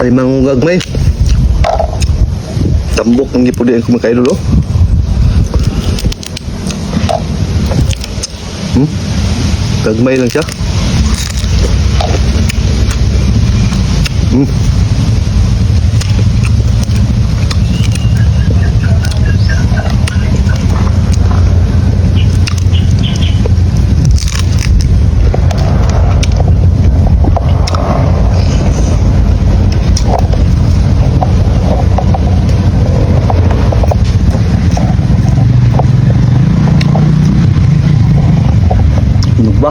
Ay mangungag may. Tambok ng gipudi ang kumakain dulu. Gagmay lang siya. Ano ba?